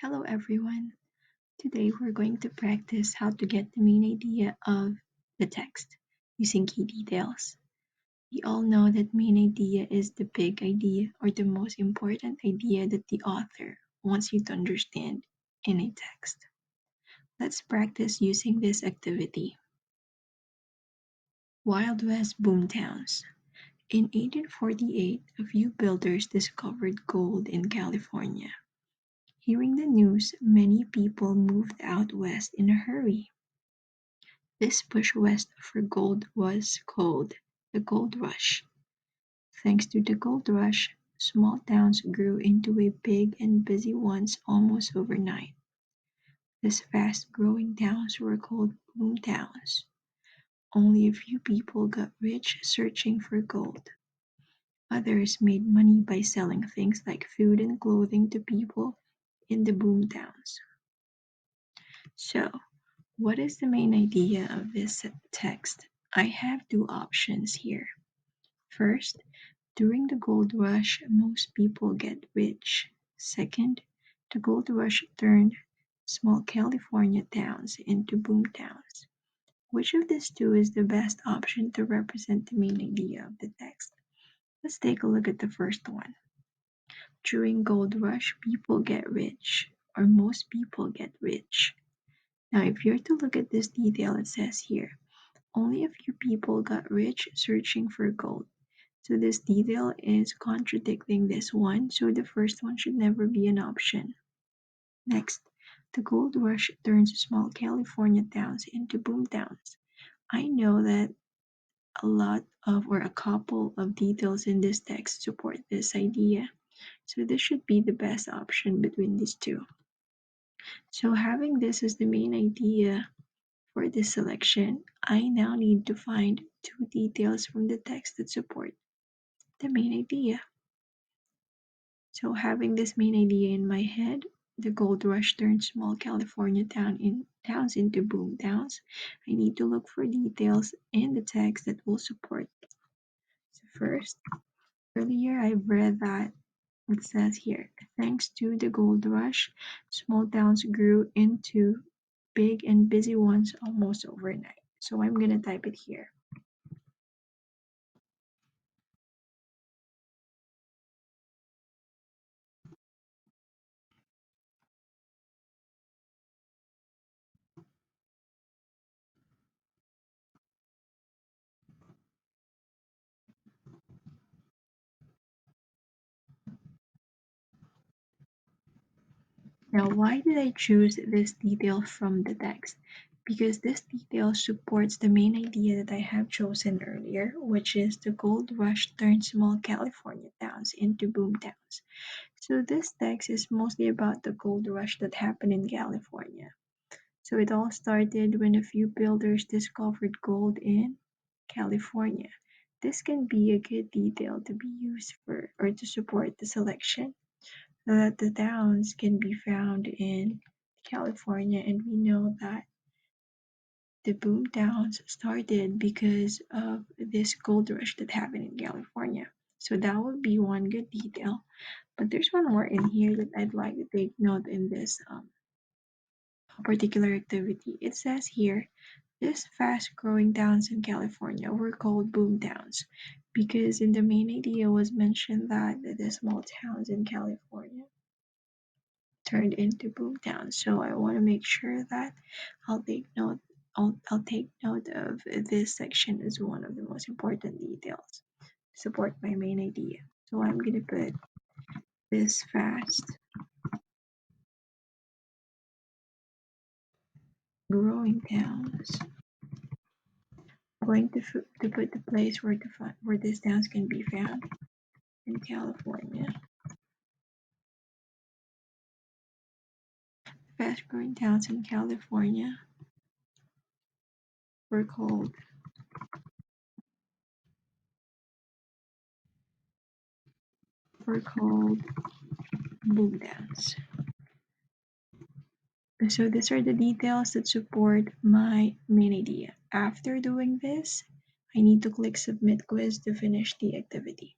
Hello everyone. Today we're going to practice how to get the main idea of the text using key details. We all know that main idea is the big idea or the most important idea that the author wants you to understand in a text. Let's practice using this activity. Wild West Boomtowns. In 1848, a few builders discovered gold in California. Hearing the news, many people moved out west in a hurry. This push west for gold was called the Gold Rush. Thanks to the gold rush, small towns grew into a big and busy ones almost overnight. These fast-growing towns were called boom towns. Only a few people got rich searching for gold. Others made money by selling things like food and clothing to people in the boom towns. So, what is the main idea of this text? I have two options here. First, during the gold rush, most people get rich. Second, the gold rush turned small California towns into boom towns. Which of these two is the best option to represent the main idea of the text? Let's take a look at the first one. During gold rush, people get rich, or most people get rich. Now, if you're to look at this detail, it says here, only a few people got rich searching for gold. So this detail is contradicting this one, so the first one should never be an option. Next, the gold rush turns small California towns into boom towns. I know that a lot of or a couple of details in this text support this idea, so this should be the best option between these two. So having this as the main idea for this selection, I now need to find two details from the text that support the main idea. So having this main idea in my head, the gold rush turned small California towns into boom towns. I need to look for details in the text that will support it. So first, earlier I've read that it says here, thanks to the gold rush, small towns grew into big and busy ones almost overnight. So I'm gonna type it here. Now, why did I choose this detail from the text? Because this detail supports the main idea that I have chosen earlier, which is the gold rush turned small California towns into boom towns. So this text is mostly about the gold rush that happened in California. So it all started when a few builders discovered gold in California. This can be a good detail to be used for or to support the selection that the towns can be found in California, and we know that the boom towns started because of this gold rush that happened in California. So that would be one good detail. But there's one more in here that I'd like to take note in this particular activity. It says here, these fast growing towns in California were called boom towns because in the main idea was mentioned that the small towns in California turned into boom towns. So I want to make sure that I'll take note I'll take note of this section as one of the most important details to support my main idea. So I'm gonna put this fast growing towns. I'm going to put the place where these towns can be found in California. Fast growing towns in California were called boom towns. So these are the details that support my main idea. After doing this, I need to click submit quiz to finish the activity.